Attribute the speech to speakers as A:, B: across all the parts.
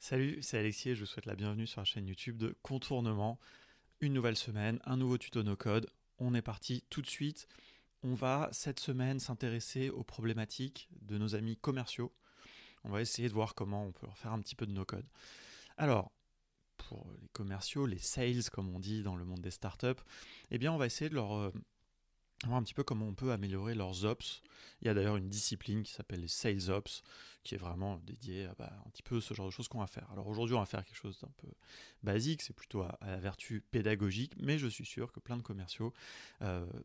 A: Salut, c'est Alexis et je vous souhaite la bienvenue sur la chaîne YouTube de Contournement. Une nouvelle semaine, un nouveau tuto no code. On est parti tout de suite. On va cette semaine s'intéresser aux problématiques de nos amis commerciaux. On va essayer de voir comment on peut leur faire un petit peu de no code. Alors, pour les commerciaux, les sales comme on dit dans le monde des startups, eh bien on va essayer de leur voir un petit peu comment on peut améliorer leurs ops. Il y a d'ailleurs une discipline qui s'appelle les Sales Ops, qui est vraiment dédiée à un petit peu ce genre de choses qu'on va faire. Alors aujourd'hui, on va faire quelque chose d'un peu basique, c'est plutôt à la vertu pédagogique, mais je suis sûr que plein de commerciaux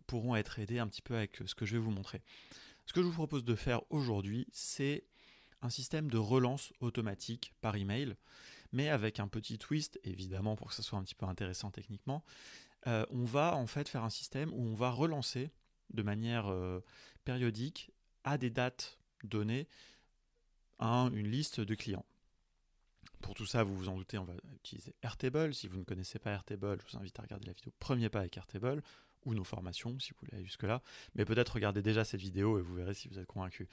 A: pourront être aidés un petit peu avec ce que je vais vous montrer. Ce que je vous propose de faire aujourd'hui, c'est un système de relance automatique par email, mais avec un petit twist, évidemment, pour que ça soit un petit peu intéressant techniquement. On va en fait faire un système où on va relancer de manière périodique à des dates données une liste de clients. Pour tout ça, vous vous en doutez, on va utiliser Airtable. Si vous ne connaissez pas Airtable, je vous invite à regarder la vidéo Premier pas avec Airtable ou nos formations si vous voulez aller jusque-là. Mais peut-être regardez déjà cette vidéo et vous verrez si vous êtes convaincu.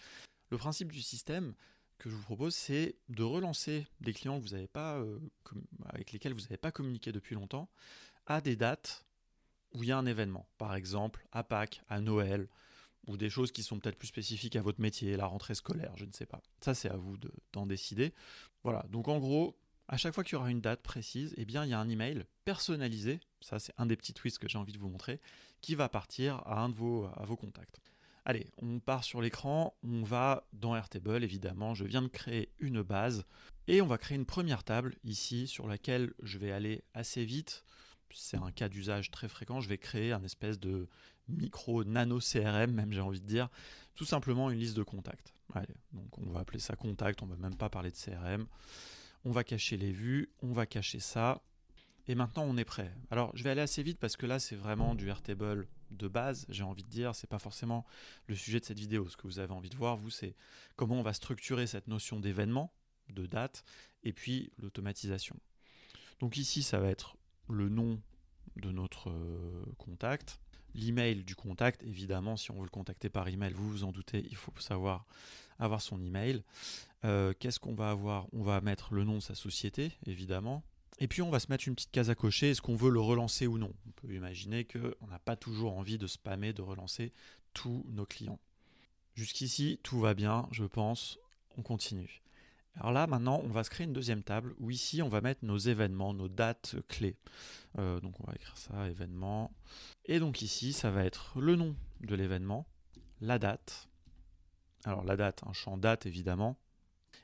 A: Le principe du système que je vous propose, c'est de relancer des clients que vous n'avez pas, avec lesquels vous n'avez pas communiqué depuis longtemps à des dates où il y a un événement, par exemple à Pâques, à Noël, ou des choses qui sont peut-être plus spécifiques à votre métier, la rentrée scolaire, je ne sais pas. Ça, c'est à vous d'en décider. Voilà, donc en gros, à chaque fois qu'il y aura une date précise, eh bien, il y a un email personnalisé, ça c'est un des petits twists que j'ai envie de vous montrer, qui va partir à vos contacts. Allez, on part sur l'écran, on va dans Airtable, évidemment, je viens de créer une base, et on va créer une première table ici sur laquelle je vais aller assez vite. C'est un cas d'usage très fréquent, je vais créer un espèce de micro nano CRM, même j'ai envie de dire, tout simplement une liste de contacts. Allez, donc on va appeler ça contact, on va même pas parler de CRM. On va cacher les vues, on va cacher ça, et maintenant on est prêt. Alors je vais aller assez vite parce que là c'est vraiment du Airtable de base, j'ai envie de dire, c'est pas forcément le sujet de cette vidéo. Ce que vous avez envie de voir, vous, c'est comment on va structurer cette notion d'événement, de date, et puis l'automatisation. Donc ici ça va être le nom de notre contact, l'email du contact, évidemment si on veut le contacter par email, vous vous en doutez, il faut savoir avoir son email. Qu'est-ce qu'on va avoir? On va mettre le nom de sa société, évidemment. Et puis on va se mettre une petite case à cocher, est-ce qu'on veut le relancer ou non? On peut imaginer qu'on n'a pas toujours envie de spammer, de relancer tous nos clients. Jusqu'ici, tout va bien, je pense, on continue. Alors là, maintenant, on va se créer une deuxième table où ici, on va mettre nos événements, nos dates clés. Donc on va écrire ça, événement. Et donc ici, ça va être le nom de l'événement, la date. Alors la date, un champ date évidemment.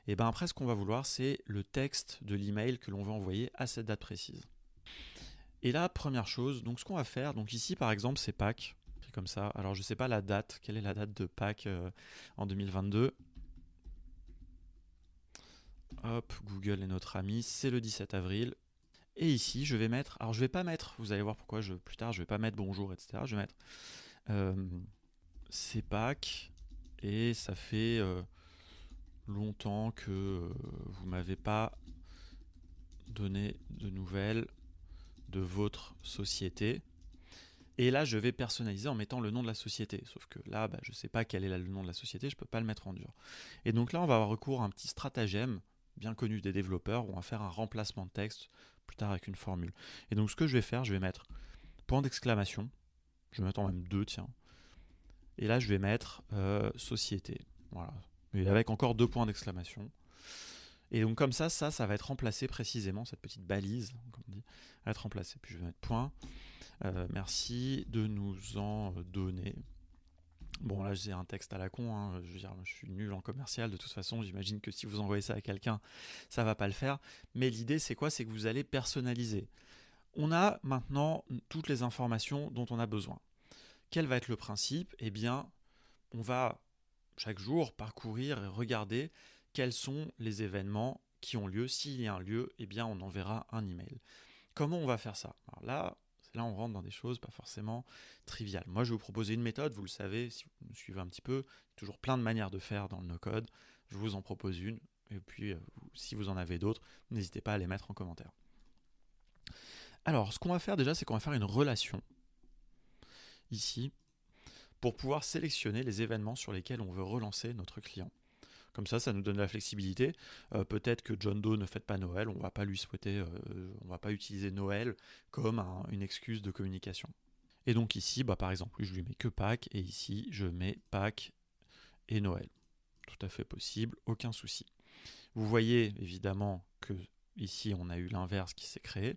A: Et bien après, ce qu'on va vouloir, c'est le texte de l'email que l'on veut envoyer à cette date précise. Et là, première chose, donc ce qu'on va faire, donc ici par exemple, c'est Pâques, c'est comme ça. Alors je ne sais pas la date, quelle est la date de Pâques en 2022. Hop, Google est notre ami, c'est le 17 avril. Et ici, je vais mettre, alors je vais pas mettre, vous allez voir pourquoi plus tard, je vais pas mettre bonjour, etc. Je vais mettre c'est Pâques et ça fait longtemps que vous m'avez pas donné de nouvelles de votre société. Et là, je vais personnaliser en mettant le nom de la société. Sauf que là, je ne sais pas quel est le nom de la société, je ne peux pas le mettre en dur. Et donc là, on va avoir recours à un petit stratagème bien connu des développeurs où on va faire un remplacement de texte plus tard avec une formule. Et donc ce que je vais faire, je vais mettre point d'exclamation. Je vais mettre en même deux, tiens. Et là, je vais mettre société. Voilà. Et avec encore deux points d'exclamation. Et donc comme ça va être remplacé précisément, cette petite balise, comme on dit, va être remplacée. Puis je vais mettre point. Merci de nous en donner. Bon, là, j'ai un texte à la con. Hein. Je veux dire, je suis nul en commercial. De toute façon, j'imagine que si vous envoyez ça à quelqu'un, ça va pas le faire. Mais l'idée, c'est quoi? C'est que vous allez personnaliser. On a maintenant toutes les informations dont on a besoin. Quel va être le principe? Eh bien, on va chaque jour parcourir et regarder quels sont les événements qui ont lieu. S'il y a un lieu, eh bien, on enverra un email. Comment on va faire ça? Alors là, on rentre dans des choses pas forcément triviales. Moi, je vais vous proposer une méthode, vous le savez, si vous me suivez un petit peu, il y a toujours plein de manières de faire dans le no-code. Je vous en propose une, et puis si vous en avez d'autres, n'hésitez pas à les mettre en commentaire. Alors, ce qu'on va faire déjà, c'est qu'on va faire une relation, ici, pour pouvoir sélectionner les événements sur lesquels on veut relancer notre client. Comme ça nous donne de la flexibilité. Peut-être que John Doe ne fête pas Noël, on va pas lui souhaiter, on va pas utiliser Noël comme une excuse de communication. Et donc ici, par exemple, je lui mets que Pâques, et ici, je mets Pâques et Noël. Tout à fait possible, aucun souci. Vous voyez évidemment que ici, on a eu l'inverse qui s'est créé.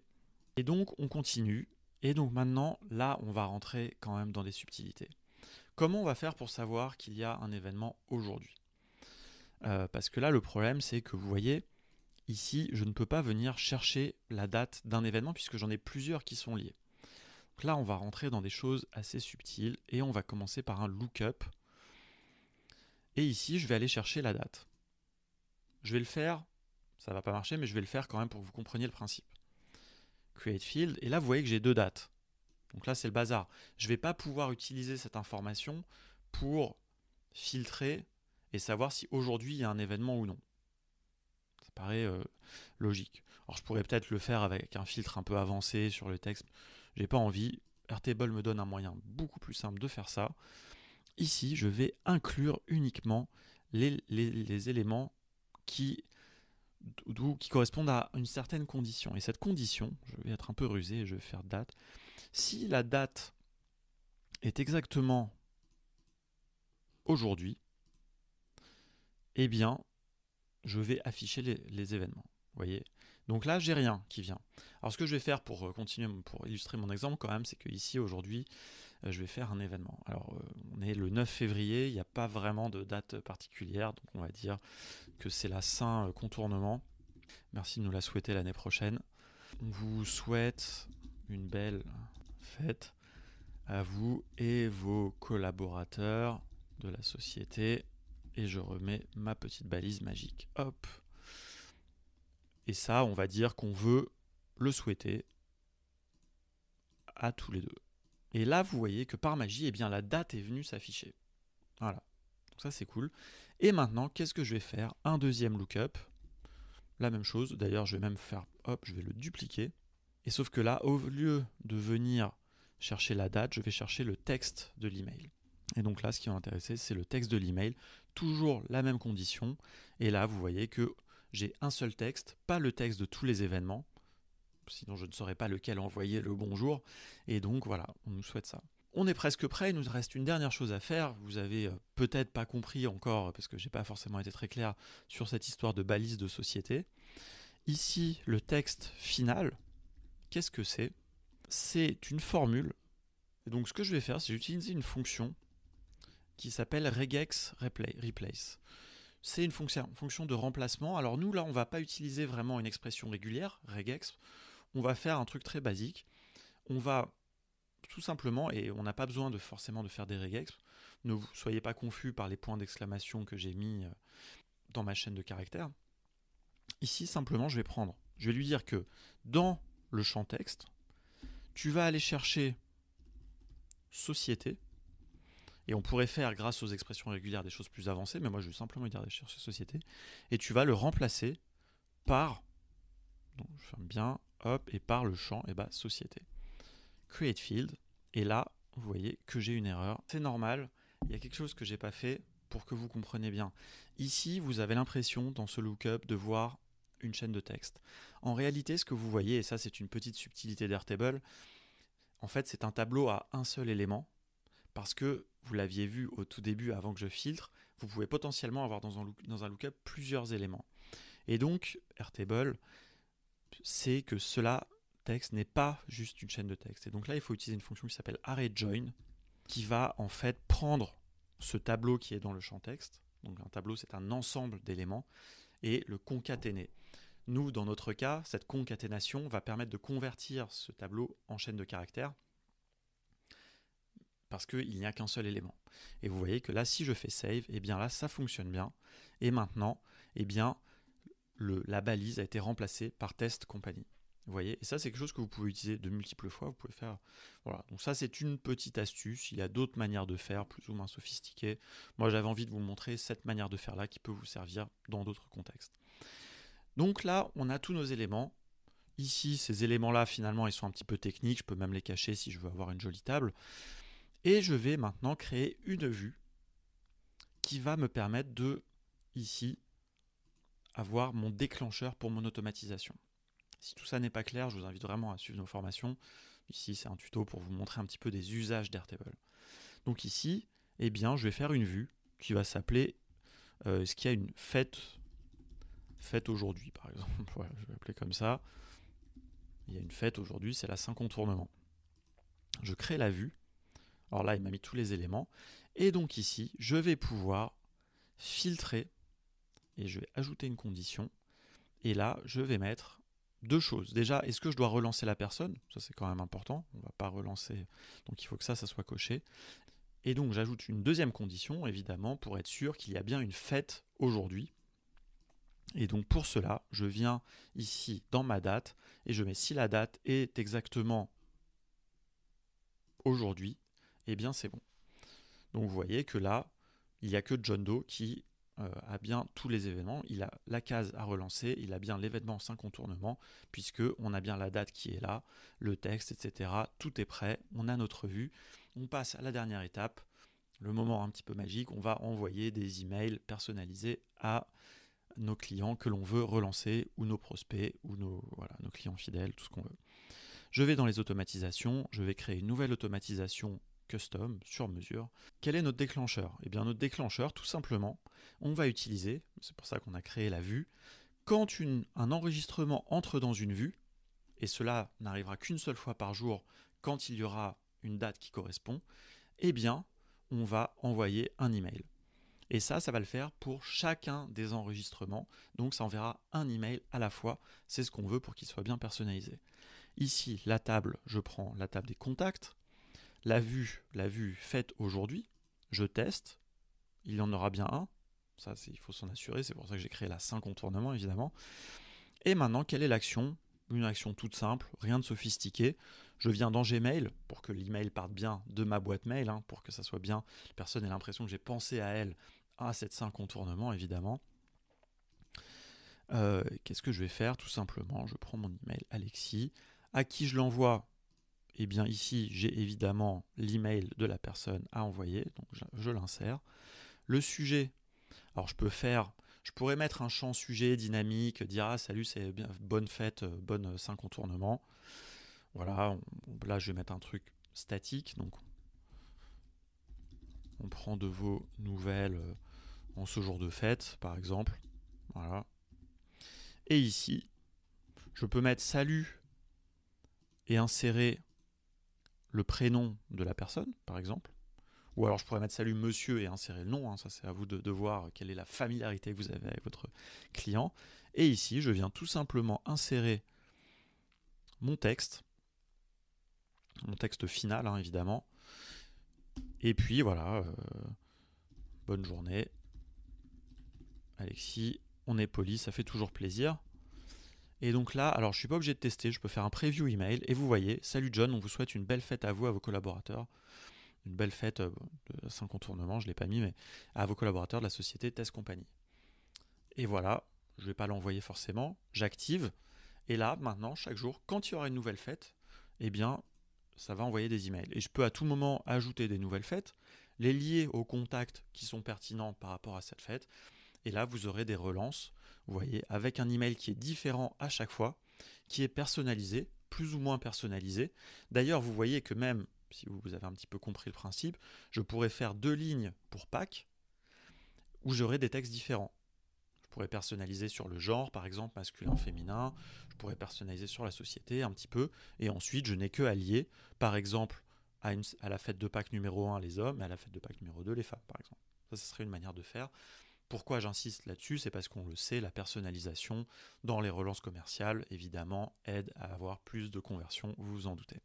A: Et donc, on continue. Et donc maintenant, là, on va rentrer quand même dans des subtilités. Comment on va faire pour savoir qu'il y a un événement aujourd'hui ? Parce que là, le problème, c'est que vous voyez, ici, je ne peux pas venir chercher la date d'un événement puisque j'en ai plusieurs qui sont liés. Donc là, on va rentrer dans des choses assez subtiles et on va commencer par un lookup. Et ici, je vais aller chercher la date. Je vais le faire, ça ne va pas marcher, mais je vais le faire quand même pour que vous compreniez le principe. Create field, et là, vous voyez que j'ai 2 dates. Donc là, c'est le bazar. Je ne vais pas pouvoir utiliser cette information pour filtrer et savoir si aujourd'hui il y a un événement ou non. Ça paraît logique. Alors je pourrais peut-être le faire avec un filtre un peu avancé sur le texte. J'ai pas envie. Airtable me donne un moyen beaucoup plus simple de faire ça. Ici, je vais inclure uniquement les éléments qui correspondent à une certaine condition. Et cette condition, je vais être un peu rusé et je vais faire date. Si la date est exactement aujourd'hui, eh bien, je vais afficher les événements. Vous voyez ? Donc là, j'ai rien qui vient. Alors ce que je vais faire pour continuer, pour illustrer mon exemple quand même, c'est que ici aujourd'hui, je vais faire un événement. Alors on est le 9 février, il n'y a pas vraiment de date particulière, donc on va dire que c'est la Saint-Contournement. Merci de nous la souhaiter l'année prochaine. On vous souhaite une belle fête à vous et vos collaborateurs de la société. Et je remets ma petite balise magique. Hop. Et ça, on va dire qu'on veut le souhaiter à tous les deux. Et là, vous voyez que par magie, eh bien, la date est venue s'afficher. Voilà. Donc ça, c'est cool. Et maintenant, qu'est-ce que je vais faire ? Un deuxième lookup. La même chose. D'ailleurs, je vais même faire, hop, je vais le dupliquer. Et sauf que là, au lieu de venir chercher la date, je vais chercher le texte de l'email. Et donc là, ce qui va m'intéresser, c'est le texte de l'email. Toujours la même condition. Et là, vous voyez que j'ai un seul texte, pas le texte de tous les événements. Sinon, je ne saurais pas lequel envoyer le bonjour. Et donc, voilà, on nous souhaite ça. On est presque prêt, il nous reste une dernière chose à faire. Vous avez peut-être pas compris encore, parce que j'ai pas forcément été très clair sur cette histoire de balise de société. Ici, le texte final, qu'est-ce que c'est ? C'est une formule. Et donc, ce que je vais faire, c'est utiliser une fonction qui s'appelle regex replace. C'est une fonction de remplacement. Alors nous, là, on ne va pas utiliser vraiment une expression régulière, regex. On va faire un truc très basique. On va tout simplement, et on n'a pas besoin forcément de faire des regex, ne vous soyez pas confus par les points d'exclamation que j'ai mis dans ma chaîne de caractères. Ici, simplement, je vais lui dire que dans le champ texte, tu vas aller chercher société, et on pourrait faire, grâce aux expressions régulières, des choses plus avancées, mais moi je vais simplement lui dire d'aller chercher société, et tu vas le remplacer par, donc je ferme bien, hop, et par le champ, société. Create field, et là, vous voyez que j'ai une erreur. C'est normal, il y a quelque chose que j'ai pas fait pour que vous compreniez bien. Ici, vous avez l'impression, dans ce lookup, de voir une chaîne de texte. En réalité, ce que vous voyez, et ça c'est une petite subtilité d'Airtable, en fait c'est un tableau à un seul élément, parce que vous l'aviez vu au tout début avant que je filtre, vous pouvez potentiellement avoir dans un lookup plusieurs éléments. Et donc, Airtable, c'est que cela, texte, n'est pas juste une chaîne de texte. Et donc là, il faut utiliser une fonction qui s'appelle arrayJoin, qui va en fait prendre ce tableau qui est dans le champ texte. Donc un tableau, c'est un ensemble d'éléments, et le concaténer. Nous, dans notre cas, cette concaténation va permettre de convertir ce tableau en chaîne de caractères, parce qu'il n'y a qu'un seul élément. Et vous voyez que là, si je fais save, et bien là, ça fonctionne bien. Et maintenant, eh bien, la balise a été remplacée par test company. Vous voyez, et ça, c'est quelque chose que vous pouvez utiliser de multiples fois. Vous pouvez faire. Voilà. Donc ça, c'est une petite astuce. Il y a d'autres manières de faire, plus ou moins sophistiquées. Moi, j'avais envie de vous montrer cette manière de faire là, qui peut vous servir dans d'autres contextes. Donc là, on a tous nos éléments. Ici, ces éléments-là, finalement, ils sont un petit peu techniques. Je peux même les cacher si je veux avoir une jolie table. Et je vais maintenant créer une vue qui va me permettre de ici avoir mon déclencheur pour mon automatisation. Si tout ça n'est pas clair, je vous invite vraiment à suivre nos formations. Ici, c'est un tuto pour vous montrer un petit peu des usages d'Airtable. Donc ici, eh bien, je vais faire une vue qui va s'appeler est-ce qu'il y a une fête aujourd'hui, par exemple. Voilà, je vais l'appeler comme ça. Il y a une fête aujourd'hui, c'est la Saint-Contournement. Je crée la vue. Alors là, il m'a mis tous les éléments. Et donc ici, je vais pouvoir filtrer et je vais ajouter une condition. Et là, je vais mettre deux choses. Déjà, est-ce que je dois relancer la personne? Ça, c'est quand même important. On ne va pas relancer. Donc il faut que ça soit coché. Et donc, j'ajoute une deuxième condition, évidemment, pour être sûr qu'il y a bien une fête aujourd'hui. Et donc, pour cela, je viens ici dans ma date et je mets si la date est exactement aujourd'hui, eh bien, c'est bon. Donc, vous voyez que là, il n'y a que John Doe qui a bien tous les événements. Il a la case à relancer, il a bien l'événement 5 contournements, puisqu'on a bien la date qui est là, le texte, etc. Tout est prêt, on a notre vue. On passe à la dernière étape, le moment un petit peu magique, on va envoyer des emails personnalisés à nos clients que l'on veut relancer, ou nos prospects, ou nos clients fidèles, tout ce qu'on veut. Je vais dans les automatisations, je vais créer une nouvelle automatisation custom, sur mesure. Quel est notre déclencheur? Eh bien, notre déclencheur, tout simplement, on va utiliser, c'est pour ça qu'on a créé la vue, quand un enregistrement entre dans une vue, et cela n'arrivera qu'une seule fois par jour quand il y aura une date qui correspond, eh bien, on va envoyer un email. Et ça va le faire pour chacun des enregistrements. Donc, ça enverra un email à la fois. C'est ce qu'on veut pour qu'il soit bien personnalisé. Ici, la table, je prends la table des contacts. La vue faite aujourd'hui. Je teste. Il y en aura bien un. Ça, il faut s'en assurer. C'est pour ça que j'ai créé la 5 contournements, évidemment. Et maintenant, quelle est l'action? Une action toute simple, rien de sophistiqué. Je viens dans Gmail pour que l'email parte bien de ma boîte mail, pour que ça soit bien, la personne ait l'impression que j'ai pensé à elle, à cette 5 contournements, évidemment. Qu'est-ce que je vais faire? Tout simplement, je prends mon email Alexis. À qui je l'envoie? Eh bien ici, j'ai évidemment l'email de la personne à envoyer, donc je l'insère. Le sujet, alors je pourrais mettre un champ sujet dynamique, dire ah salut, c'est bien, bonne fête, bonne 5 contournements. Voilà, là je vais mettre un truc statique, donc on prend de vos nouvelles en ce jour de fête, par exemple. Voilà. Et ici, je peux mettre salut et insérer le prénom de la personne, par exemple. Ou alors je pourrais mettre salut monsieur et insérer le nom. Ça, c'est à vous de voir quelle est la familiarité que vous avez avec votre client. Et ici, je viens tout simplement insérer mon texte final, évidemment. Et puis voilà, bonne journée, Alexis. On est poli, ça fait toujours plaisir. Et donc là, alors je suis pas obligé de tester, je peux faire un preview email et vous voyez, salut John, on vous souhaite une belle fête à vous, à vos collaborateurs. Une belle fête de 5 contournements, je ne l'ai pas mis, mais à vos collaborateurs de la société Test Company. Et voilà, je ne vais pas l'envoyer forcément, j'active. Et là, maintenant, chaque jour, quand il y aura une nouvelle fête, eh bien, ça va envoyer des emails. Et je peux à tout moment ajouter des nouvelles fêtes, les lier aux contacts qui sont pertinents par rapport à cette fête. Et là, vous aurez des relances, vous voyez, avec un email qui est différent à chaque fois, qui est personnalisé, plus ou moins personnalisé. D'ailleurs, vous voyez que même si vous avez un petit peu compris le principe, je pourrais faire 2 lignes pour Pâques où j'aurai des textes différents. Je pourrais personnaliser sur le genre, par exemple, masculin, féminin. Je pourrais personnaliser sur la société un petit peu. Et ensuite, je n'ai que à lier, par exemple, à la fête de Pâques numéro 1, les hommes, et à la fête de Pâques numéro 2, les femmes, par exemple. Ça, ce serait une manière de faire. Pourquoi j'insiste là-dessus? C'est parce qu'on le sait, la personnalisation dans les relances commerciales, évidemment, aide à avoir plus de conversions, vous vous en doutez.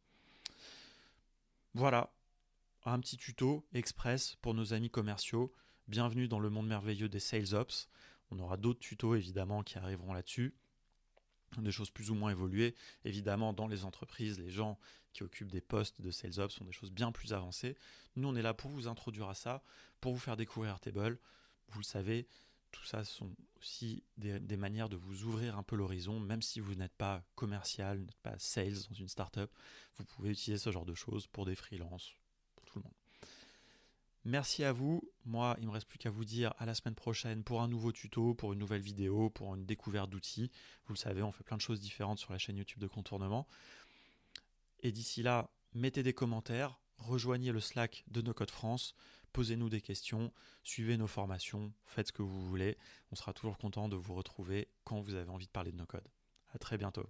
A: Voilà, un petit tuto express pour nos amis commerciaux. Bienvenue dans le monde merveilleux des Sales Ops. On aura d'autres tutos évidemment qui arriveront là-dessus. Des choses plus ou moins évoluées. Évidemment, dans les entreprises, les gens qui occupent des postes de Sales Ops sont des choses bien plus avancées. Nous, on est là pour vous introduire à ça, pour vous faire découvrir Airtable. Vous le savez, tout ça sont aussi des manières de vous ouvrir un peu l'horizon, même si vous n'êtes pas commercial, n'êtes pas sales dans une startup. Vous pouvez utiliser ce genre de choses pour des freelances, pour tout le monde. Merci à vous. Moi, il ne me reste plus qu'à vous dire à la semaine prochaine pour un nouveau tuto, pour une nouvelle vidéo, pour une découverte d'outils. Vous le savez, on fait plein de choses différentes sur la chaîne YouTube de Contournement. Et d'ici là, mettez des commentaires, rejoignez le Slack de No Code France, posez-nous des questions, suivez nos formations, faites ce que vous voulez. On sera toujours content de vous retrouver quand vous avez envie de parler de no code. À très bientôt.